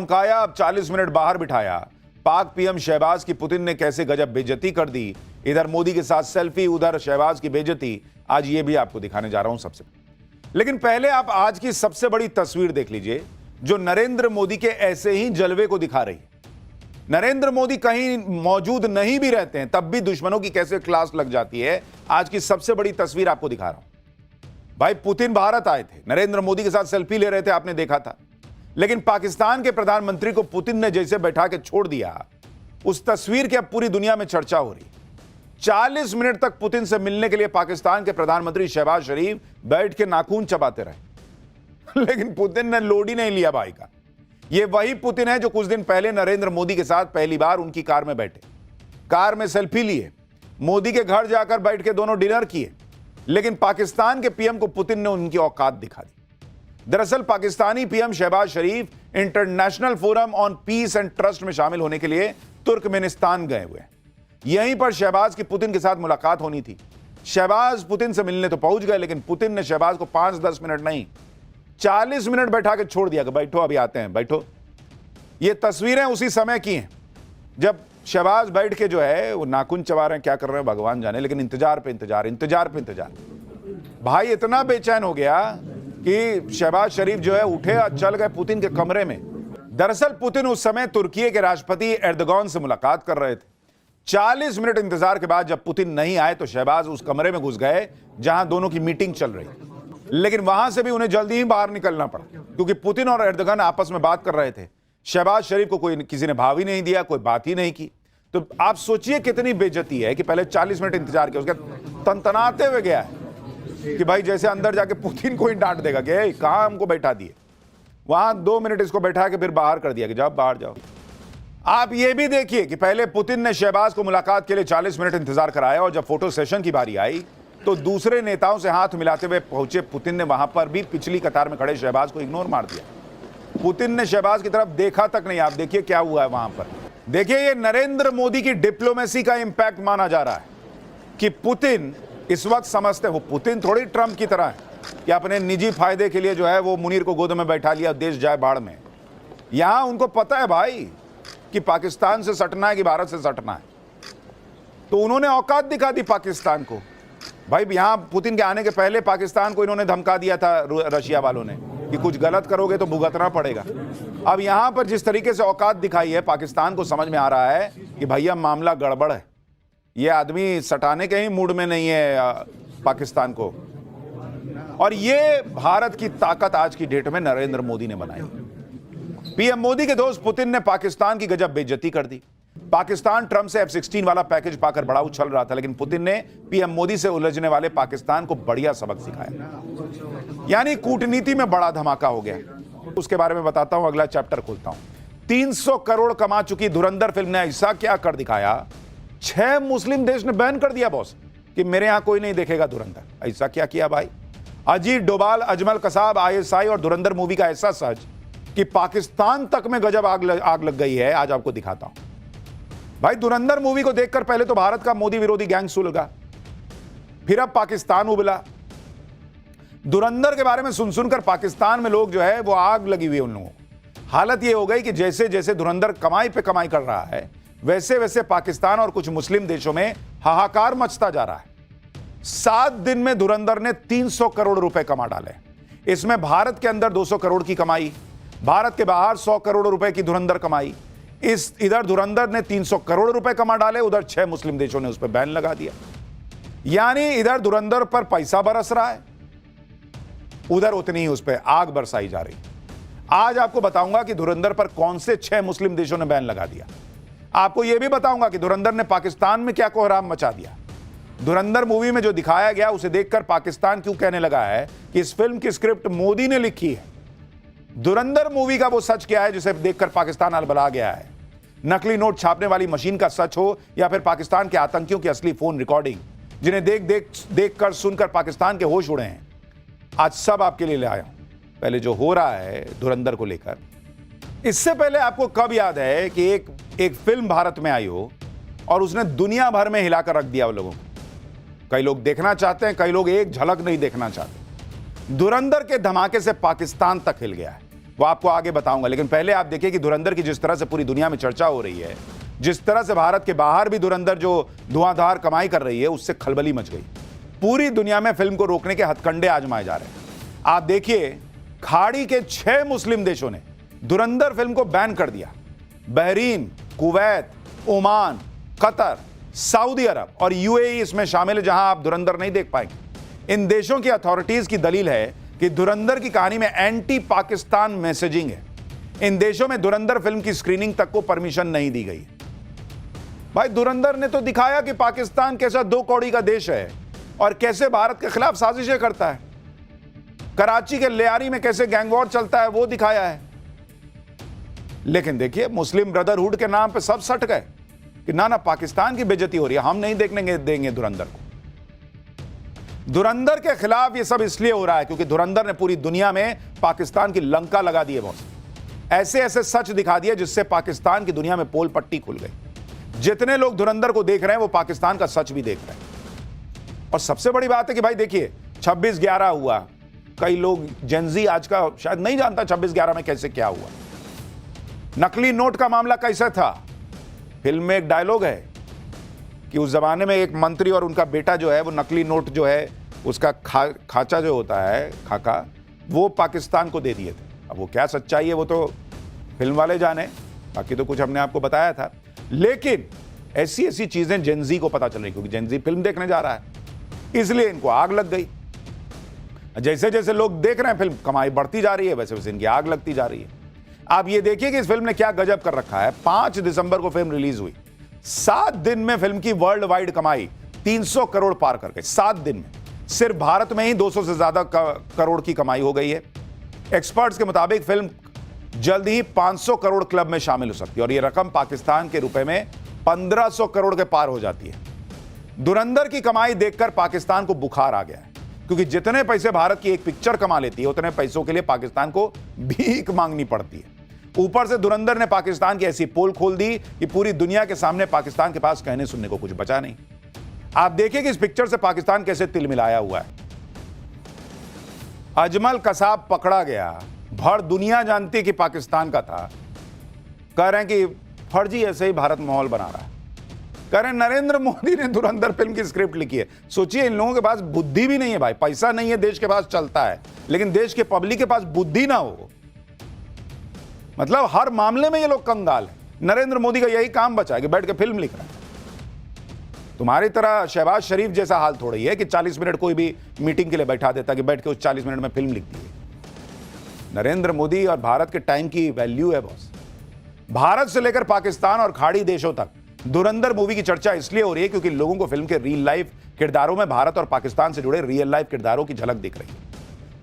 धमकाया, अब 40 मिनट बाहर बिठाया। पाक पीएम शहबाज की पुतिन ने कैसे गजब बेइज्जती कर दी। इधर मोदी के साथ सेल्फी, उधर शहबाज की बेइज्जती। आज ये भी आपको दिखाने जा रहा हूं सबसे। लेकिन पहले आप आज की सबसे बड़ी तस्वीर देख लीजिए, जो नरेंद्र मोदी के ऐसे ही जलवे को दिखा रही है। नरेंद्र मोदी कहीं मौजूद नहीं भी रहते हैं तब भी दुश्मनों की कैसे क्लास लग जाती है। आज की सबसे बड़ी तस्वीर आपको दिखा रहा हूं। भाई पुतिन भारत आए थे, नरेंद्र मोदी के साथ सेल्फी ले रहे थे, आपने देखा था। लेकिन पाकिस्तान के प्रधानमंत्री को पुतिन ने जैसे बैठा के छोड़ दिया, उस तस्वीर की अब पूरी दुनिया में चर्चा हो रही। 40 मिनट तक पुतिन से मिलने के लिए पाकिस्तान के प्रधानमंत्री शहबाज शरीफ बैठ के नाखून चबाते रहे, लेकिन पुतिन ने लोड ही नहीं लिया भाई का। यह वही पुतिन है जो कुछ दिन पहले नरेंद्र मोदी के साथ पहली बार उनकी कार में बैठे, कार में सेल्फी लिए, मोदी के घर जाकर बैठ के दोनों डिनर किए। लेकिन पाकिस्तान के पीएम को पुतिन ने उनकी औकात दिखा दी। दरअसल Pakistani PM Shahbaz Sharif international forum on peace and trust में शामिल होने के लिए तुर्कमेनिस्तान गए हुए हैं। यहीं पर शहबाज की पुतिन के साथ मुलाकात होनी थी। शहबाज पुतिन से मिलने तो पहुंच गए, लेकिन पुतिन ने शहबाज को 5-10 मिनट नहीं 40 मिनट बैठा के छोड़ दिया कि बैठो, अभी आते हैं, बैठो। ये तस्वीरें उसी समय की हैं जब शहबाज बैठ के जो है वो नाखून चबा रहे हैं, क्या कर रहे हैं भगवान जाने, लेकिन इंतजार पे इंतजार, इंतजार पे इंतजार। भाई इतना बेचैन हो गया कि शहबाज शरीफ जो है उठे और चल गए पुतिन के कमरे में। दरअसल पुतिन उस समय तुर्की के राष्ट्रपति एर्दोगान से मुलाकात कर रहे थे। 40 मिनट इंतजार के बाद जब पुतिन नहीं आए तो शहबाज उस कमरे में घुस गए जहां दोनों की मीटिंग चल रही। लेकिन वहां से भी उन्हें जल्दी ही बाहर निकलना पड़ा, क्योंकि पुतिन और एर्दोगान आपस में बात कर रहे थे। शहबाज शरीफ को कोई किसी ने भाव ही नहीं दिया, कोई बात ही नहीं की। तो आप सोचिए कितनी बेइज्जती है कि पहले 40 मिनट इंतजार किया, उसके तनतनाते हुए गया है कि भाई जैसे अंदर जाके पुतिन को ही डांट देगा कि कहां हमको बैठा दिए। वहां 2 मिनट इसको बैठा के फिर बाहर कर दिया कि जाओ बाहर जाओ। आप ये भी देखिए कि पहले पुतिन ने शहबाज को मुलाकात के लिए 40 मिनट इंतजार कराया, और जब फोटो सेशन की बारी आई तो दूसरे नेताओं से हाथ मिलाते हुए पहुंचे पुतिन ने वहां पर भी पिछली कतार में खड़े शहबाज को इग्नोर मार दिया। पुतिन ने शहबाज की तरफ देखा तक नहीं। आप देखिए क्या हुआ है वहां पर। देखिए ये नरेंद्र मोदी की डिप्लोमेसी का इंपैक्ट माना जा रहा है कि पुतिन इस वक्त समझते हैं, वो पुतिन थोड़ी ट्रंप की तरह है कि अपने निजी फायदे के लिए जो है वो मुनीर को गोद में बैठा लिया, देश जाए बाढ़ में। यहां उनको पता है भाई कि पाकिस्तान से सटना है कि भारत से सटना है, तो उन्होंने औकात दिखा दी पाकिस्तान को। भाई यहां पुतिन के आने के पहले पाकिस्तान को इन्होंने धमका दिया था रशिया वालों ने कि कुछ गलत करोगे तो भुगतना पड़ेगा। अब यहां पर जिस तरीके से औकात दिखाई है, पाकिस्तान को समझ में आ रहा है कि भैया मामला गड़बड़ है, ये आदमी सटाने के ही मूड में नहीं है पाकिस्तान को। और ये भारत की ताकत आज की डेट में नरेंद्र मोदी ने बनाई। पीएम मोदी के दोस्त पुतिन ने पाकिस्तान की गजब बेइज्जती कर दी। पाकिस्तान ट्रंप से F-16 वाला पैकेज पाकर बड़ा उछल रहा था, लेकिन पुतिन ने पीएम मोदी से उलझने वाले पाकिस्तान को बढ़िया सबक सिखाया। यानी कूटनीति में बड़ा धमाका हो गया। उसके बारे में बताता हूं, अगला चैप्टर खोलता हूं। 300 करोड़ कमा चुकी धुरंधर फिल्म ने ऐसा क्या कर दिखाया, 6 मुस्लिम देश ने बैन कर दिया बॉस कि मेरे यहां कोई नहीं देखेगा धुरंधर। ऐसा क्या किया भाई। अजीत डोभाल, अजमल कसाब, ISI और धुरंधर मूवी का ऐसा सच कि पाकिस्तान तक में गजब आग लग गई है। आज आपको दिखाता हूं भाई। धुरंधर मूवी को देखकर पहले तो भारत का मोदी विरोधी गैंग सुलगा, फिर अब पाकिस्तान उबला। धुरंधर के बारे में सुन सुनकर पाकिस्तान में लोग जो है वो आग लगी हुई है उन लोगों को। हालत ये हो गई कि जैसे जैसे धुरंधर कमाई पे कमाई कर रहा है, वैसे वैसे पाकिस्तान और कुछ मुस्लिम देशों में हाहाकार मचता जा रहा है। 7 दिन में धुरंधर ने 300 करोड़ रुपए कमा डाले। इसमें भारत के अंदर 200 करोड़ की कमाई, भारत के बाहर 100 करोड़ रुपए की धुरंधर कमाई। इधर धुरंधर ने 300 करोड़ रुपए कमा डाले, उधर 6 मुस्लिम देशों ने उस पर बैन लगा दिया। यानी इधर धुरंधर पर पैसा बरस रहा है, उधर उतनी ही उस पर आग बरसाई जा रही। आज आपको बताऊंगा कि धुरंधर पर कौन से 6 मुस्लिम देशों ने बैन लगा दिया। आपको यह भी बताऊंगा कि धुरंधर ने पाकिस्तान में क्या कोहराम मचा दिया। धुरंधर मूवी में जो दिखाया गया उसे देखकर पाकिस्तान क्यों कहने लगा है कि इस फिल्म की स्क्रिप्ट मोदी ने लिखी है। धुरंधर मूवी का वो सच क्या है जिसे देखकर पाकिस्तान अलबला गया है। नकली नोट छापने वाली मशीन का सच हो या फिर पाकिस्तान के आतंकियों की असली फोन रिकॉर्डिंग, जिन्हें देख कर सुनकर पाकिस्तान के होश उड़े हैं, आज सब आपके लिए ले आया हूं। पहले जो हो रहा है धुरंधर को लेकर, इससे पहले आपको कब याद है कि एक फिल्म भारत में आई हो और उसने दुनिया भर में हिलाकर रख दिया वो लोगों को। कई लोग देखना चाहते हैं, कई लोग एक झलक नहीं देखना चाहते। धुरंधर के धमाके से पाकिस्तान तक हिल गया है। वो आपको आगे बताऊंगा। लेकिन पहले आप देखिए कि धुरंधर की जिस तरह से पूरी दुनिया में चर्चा हो रही है, जिस तरह से भारत के बाहर भी धुरंधर जो धुआंधार कमाई कर रही है, उससे खलबली मच गई। पूरी दुनिया में फिल्म को रोकने के हथकंडे आजमाए जा रहे हैं। आप देखिए, खाड़ी के 6 मुस्लिम देशों ने धुरंधर फिल्म को बैन कर दिया। Bahrain, Kuwait, Oman, Qatar, Saudi Arabia और यूएई इसमें शामिल है, जहां आप धुरंधर नहीं देख पाएंगे। इन देशों की अथॉरिटीज की दलील है कि धुरंधर की कहानी में एंटी पाकिस्तान मैसेजिंग है। इन देशों में धुरंधर फिल्म की स्क्रीनिंग तक को परमिशन नहीं दी गई। भाई, धुरंधर ने तो दिखाया कि पाकिस्तान कैसा 2 कौड़ी का देश है और कैसे भारत के खिलाफ साजिशें करता है। कराची के लियारी में कैसे गैंगवॉर चलता है वो दिखाया है। लेकिन देखिए, मुस्लिम ब्रदरहुड के नाम पे सब सट गए कि ना पाकिस्तान की बेइज्जती हो रही है, हम नहीं देखने देंगे धुरंधर को। धुरंधर के खिलाफ ये सब इसलिए हो रहा है क्योंकि धुरंधर ने पूरी दुनिया में पाकिस्तान की लंका लगा दी है। बहुत ऐसे ऐसे सच दिखा दिए जिससे पाकिस्तान की दुनिया में पोल पट्टी खुल गई। जितने लोग धुरंधर को देख रहे हैं वो पाकिस्तान का सच भी देख रहे हैं। और सबसे बड़ी बात है कि भाई देखिए, 26/11 हुआ। कई लोग जेनजी आज का शायद नहीं जानता 26/11 में कैसे क्या हुआ। नकली नोट का मामला कैसा था। फिल्म में एक डायलॉग है कि उस जमाने में एक मंत्री और उनका बेटा जो है वो नकली नोट जो है उसका खाचा जो होता है, खाका, वो पाकिस्तान को दे दिए थे। अब वो क्या सच्चाई है वो तो फिल्म वाले जाने, बाकी तो कुछ हमने आपको बताया था। लेकिन ऐसी ऐसी चीजें जेनजी को पता चल रही, क्योंकि जेनजी फिल्म देखने जा रहा है, इसलिए इनको आग लग गई। जैसे जैसे लोग देख रहे हैं फिल्म, कमाई बढ़ती जा रही है, वैसे वैसे इनकी आग लगती जा रही है। आप ये देखिए कि इस फिल्म ने क्या गजब कर रखा है। 5 दिसंबर को फिल्म रिलीज हुई। 7 दिन में फिल्म की वर्ल्ड वाइड कमाई 300 करोड़ पार कर गई। 7 दिन में सिर्फ भारत में ही 200 से ज्यादा करोड़ की कमाई हो गई है। एक्सपर्ट्स के मुताबिक फिल्म जल्द ही 500 करोड़ क्लब में शामिल हो सकती है और यह रकम पाकिस्तान के रुपए में 1500 करोड़ के पार हो जाती है। धुरंधर की कमाई देखकर पाकिस्तान को बुखार आ गया है, क्योंकि जितने पैसे भारत की एक पिक्चर कमा लेती है उतने पैसों के लिए पाकिस्तान को भीख मांगनी पड़ती है। ऊपर से धुरंधर ने पाकिस्तान की ऐसी पोल खोल दी कि पूरी दुनिया के सामने पाकिस्तान के पास कहने सुनने को कुछ बचा नहीं। आप देखिए कि इस पिक्चर से पाकिस्तान कैसे तिलमिलाया हुआ है। अजमल कसाब पकड़ा गया, भर दुनिया जानती कि पाकिस्तान का था। कह रहे हैं कि फर्जी ऐसे ही भारत माहौल बना रहा है। कह रहे हैं नरेंद्र मोदी ने धुरंधर फिल्म की स्क्रिप्ट लिखी है। सोचिए, इन लोगों के पास बुद्धि भी नहीं है भाई, पैसा नहीं है, देश के पास चलता है, लेकिन देश के पब्लिक के पास बुद्धि ना हो, मतलब हर मामले में ये लोग कंगाल है। नरेंद्र मोदी का यही काम बचा है कि बैठ के फिल्म लिख रहा है। तुम्हारी तरह शहबाज शरीफ जैसा हाल थोड़ा ही है कि 40 मिनट कोई भी मीटिंग के लिए बैठा देता कि बैठ के उस 40 मिनट में फिल्म लिख दी है। नरेंद्र मोदी और भारत के टाइम की वैल्यू है बॉस। भारत से लेकर पाकिस्तान और खाड़ी देशों तक धुरंधर मूवी की चर्चा इसलिए हो रही है क्योंकि लोगों को फिल्म के रियल लाइफ किरदारों में भारत और पाकिस्तान से जुड़े रियल लाइफ किरदारों की झलक दिख रही है।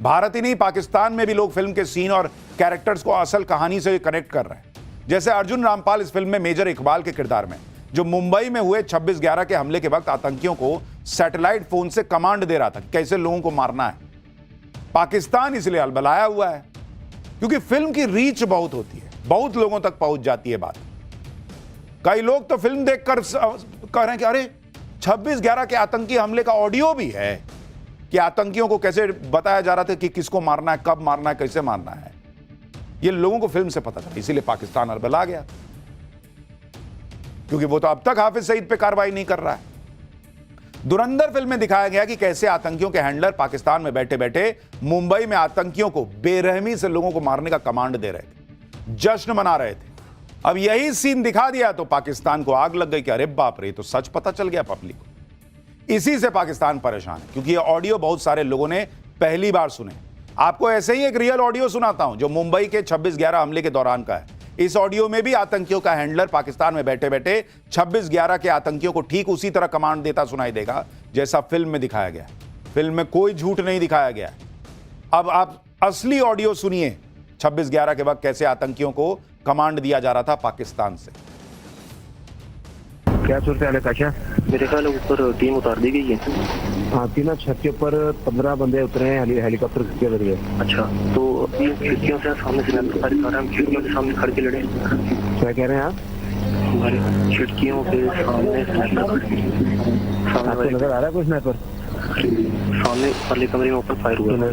भारत ही नहीं, पाकिस्तान में भी लोग फिल्म के सीन और कैरेक्टर्स को असल कहानी से कनेक्ट कर रहे हैं। जैसे अर्जुन रामपाल इस फिल्म में मेजर इकबाल के किरदार में, जो मुंबई में हुए 26/11 के हमले के वक्त आतंकियों को सैटेलाइट फोन से कमांड दे रहा था कि कैसे लोगों को मारना है। पाकिस्तान इसलिए अलबलाया हुआ है क्योंकि फिल्म की रीच बहुत होती है, बहुत लोगों तक पहुंच जाती है बात। कई लोग तो फिल्म देखकर कह रहे हैं कि अरे 26/11 के आतंकी हमले का ऑडियो भी है, कि आतंकियों को कैसे बताया जा रहा था कि किसको मारना है, कब मारना है, कैसे मारना है। ये लोगों को फिल्म से पता चला, इसीलिए पाकिस्तान अलबला गया, क्योंकि वो तो अब तक हाफिज सईद पे कार्रवाई नहीं कर रहा है। धुरंधर फिल्म में दिखाया गया कि कैसे आतंकियों के हैंडलर पाकिस्तान में बैठे बैठे मुंबई में आतंकियों को बेरहमी से लोगों को मारने का कमांड दे रहे थे, जश्न मना रहे थे। अब यही सीन दिखा दिया तो पाकिस्तान को आग लग गई कि अरे बाप रे, तो सच पता चल गया पब्लिक को। इसी से पाकिस्तान परेशान है, क्योंकि ये ऑडियो बहुत सारे लोगों ने पहली बार सुने। आपको ऐसे ही एक रियल ऑडियो सुनाता हूं जो मुंबई के 26/11 हमले के दौरान का है। इस ऑडियो में भी आतंकियों का हैंडलर पाकिस्तान में बैठे बैठे 26/11 के आतंकियों को ठीक उसी तरह कमांड देता सुनाई देगा जैसा फिल्म में दिखाया गया। फिल्म में कोई झूठ नहीं दिखाया गया। अब आप असली ऑडियो सुनिए 26/11 के वक्त कैसे आतंकियों को कमांड दिया जा रहा था पाकिस्तान से। क्या सूरत है काशा? मेरे ख्याल ऊपर टीम उतार दी गई है। हाँ, तीन छत के ऊपर 15 बंदे उतरे हैं हेलीकॉप्टर के जरिए। अच्छा, तो ये खिड़कियों से सामने से खिड़कियों के सामने खड़ के लड़े। क्या कह रहे हैं आप? हमारी खिड़कियों के सामने आपको नजर आ रहा है कुछ स्नाइपर? सामने वाले कमरे में ओपन फायर हुआ है।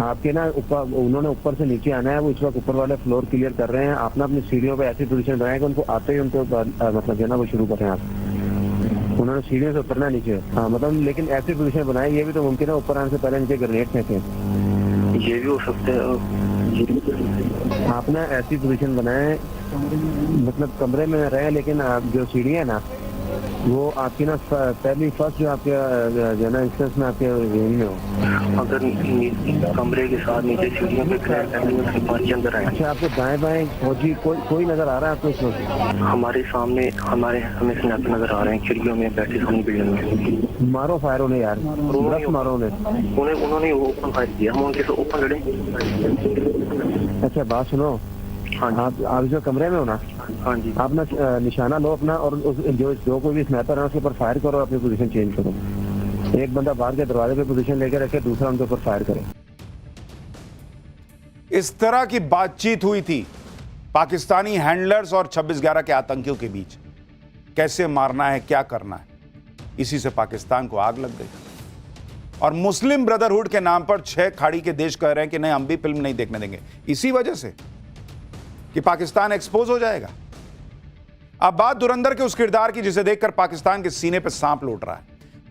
आपके ना ऊपर, उन्होंने ऊपर से नीचे आना है, वो इस वक्त ऊपर वाले फ्लोर क्लियर कर रहे हैं। आप ना अपनी सीढ़ियों पे ऐसी पोजीशन बनाए कि उनको आते ही उनको मतलब जो है ना वो शुरू करें आप। उन्होंने सीढ़ियों से उतरना है नीचे, हाँ मतलब, लेकिन ऐसी पोजीशन बनाए, ये भी तो मुमकिन है ऊपर आने से पहले नीचे ग्रेनेड फेंके। ये भी हो सकता है। आप ना ऐसी पोजीशन बनाए, मतलब कमरे में रहे, लेकिन आप जो सीढ़ी है ना वो आपकी ना पहली फर्स्ट जो आपके जो है ना इंस्टेंस में आपके रूम में हो। अगर कमरे के साथ नीचे सीढ़ियों पे क्रैक है तो सिपाही अंदर आए। अच्छा, आपको दाएं बाएं फौजी कोई नजर आ रहा है आपको इस वक्त? हमारे सामने हमें स्नैपर नजर आ रहे हैं खिड़कियों में बैठे सामने बिल्डिंग में। मारो फायर उन्हें यार, बस मारो उन्होंने ओपन फायर किया, हम उनके से ओपन लड़े। अच्छा बात सुनो, हाँ जी, आप जो कमरे में हो ना, हाँ जी, आप ना निशाना लो अपना, और जो कोई भी स्नाइपर है उसके ऊपर फायर करो और अपनी पोजीशन चेंज करो। एक बंदा बाहर के दरवाजे पे पोजीशन लेकर रखे, दूसरा उनके ऊपर फायर करे। इस तरह की बातचीत हुई थी पाकिस्तानी हैंडलर्स और 26/11 के आतंकियों के बीच। कैसे मारना है, क्या करना है, इसी से पाकिस्तान को आग लग गई। और मुस्लिम ब्रदरहुड के नाम पर 6 खाड़ी के देश कह रहे हैं कि नहीं, हम भी फिल्म नहीं देखने देंगे, इसी वजह से कि पाकिस्तान एक्सपोज हो जाएगा। अब बात धुरंधर के उस किरदार की जिसे देखकर पाकिस्तान के सीने पर सांप लौट रहा है।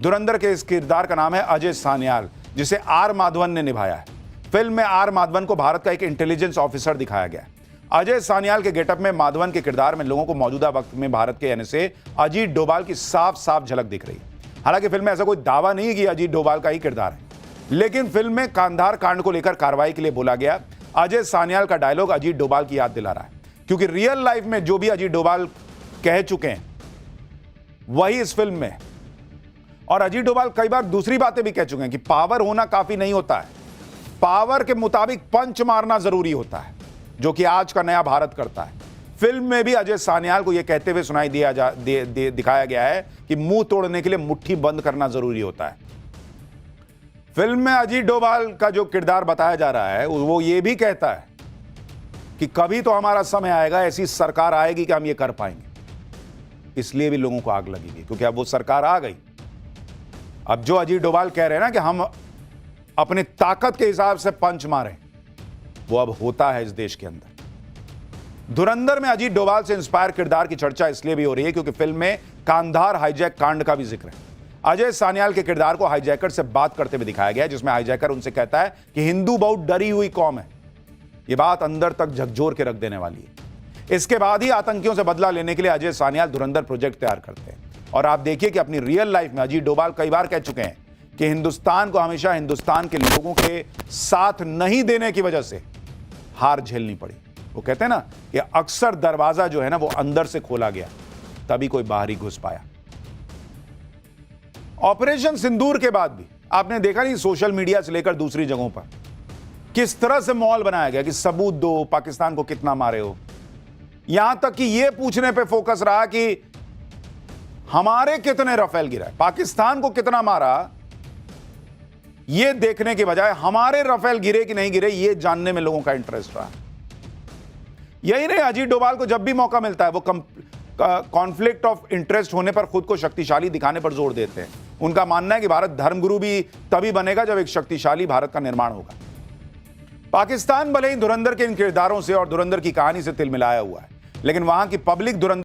धुरंधर के इस किरदार का नाम है अजय सान्याल, जिसे आर माधवन ने निभाया है। फिल्म में आर माधवन को भारत का एक इंटेलिजेंस ऑफिसर दिखाया गया है। अजय सान्याल के गेटअप में माधवन के किरदार में लोगों को मौजूदा वक्त में भारत के एनएसए अजीत डोभाल की साफ साफ झलक दिख रही है। हालांकि फिल्म में ऐसा कोई दावा नहीं कि अजीत डोभाल का ही किरदार है, लेकिन फिल्म में कांधार कांड को लेकर कार्रवाई के लिए बोला गया अजय सान्याल का डायलॉग अजीत डोभाल की याद दिला रहा है, क्योंकि रियल लाइफ में जो भी अजीत डोभाल कह चुके हैं वही इस फिल्म में। और अजीत डोभाल कई बार दूसरी बातें भी कह चुके हैं कि पावर होना काफी नहीं होता है, पावर के मुताबिक पंच मारना जरूरी होता है, जो कि आज का नया भारत करता है। फिल्म में भी अजय सान्याल को यह कहते हुए सुनाई दिखाया गया है कि मुंह तोड़ने के लिए मुट्ठी बंद करना जरूरी होता है। फिल्म में अजीत डोभाल का जो किरदार बताया जा रहा है वो ये भी कहता है कि कभी तो हमारा समय आएगा, ऐसी सरकार आएगी कि हम ये कर पाएंगे। इसलिए भी लोगों को आग लगेगी, क्योंकि अब वो सरकार आ गई। अब जो अजीत डोभाल कह रहे हैं ना कि हम अपने ताकत के हिसाब से पंच मारें, वो अब होता है इस देश के अंदर। धुरंधर में अजीत डोभाल से इंस्पायर किरदार की चर्चा इसलिए भी हो रही है क्योंकि फिल्म में कांधार हाईजैक कांड का भी जिक्र है। अजय सान्याल के किरदार को हाईजैकर से बात करते हुए दिखाया गया है, जिसमें हाईजैकर उनसे कहता है कि हिंदू बहुत डरी हुई कौम है। यह बात अंदर तक झकझोर के रख देने वाली है। इसके बाद ही आतंकियों से बदला लेने के लिए अजय सान्याल धुरंधर प्रोजेक्ट तैयार करते हैं। और आप देखिए कि अपनी रियल लाइफ में अजीत डोभाल कई बार कह चुके हैं कि हिंदुस्तान को हमेशा हिंदुस्तान के लोगों के साथ नहीं देने की वजह से हार झेलनी पड़ी। वो कहते हैं ना कि अक्सर दरवाजा जो है ना वो अंदर से खोला गया, तभी कोई बाहर ही घुस पाया। ऑपरेशन सिंदूर के बाद भी आपने देखा नहीं, सोशल मीडिया से लेकर दूसरी जगहों पर किस तरह से माहौल बनाया गया कि सबूत दो, पाकिस्तान को कितना मारे हो। यहां तक कि यह पूछने पे फोकस रहा कि हमारे कितने राफेल गिरा, पाकिस्तान को कितना मारा, यह देखने के बजाय हमारे राफेल गिरे कि नहीं गिरे यह जानने में लोगों का इंटरेस्ट रहा। यही नहीं, अजीत डोभाल को जब भी मौका मिलता है वो कॉन्फ्लिक्ट ऑफ इंटरेस्ट होने पर खुद को शक्तिशाली दिखाने पर जोर देते हैं। उनका मानना है कि भारत धर्मगुरु भी तभी बनेगा जब एक शक्तिशाली भारत का निर्माण होगा। पाकिस्तान भले ही धुरंधर के इन किरदारों से और धुरंधर की कहानी से तिलमिलाया हुआ है, लेकिन वहां की पब्लिक धुरंधर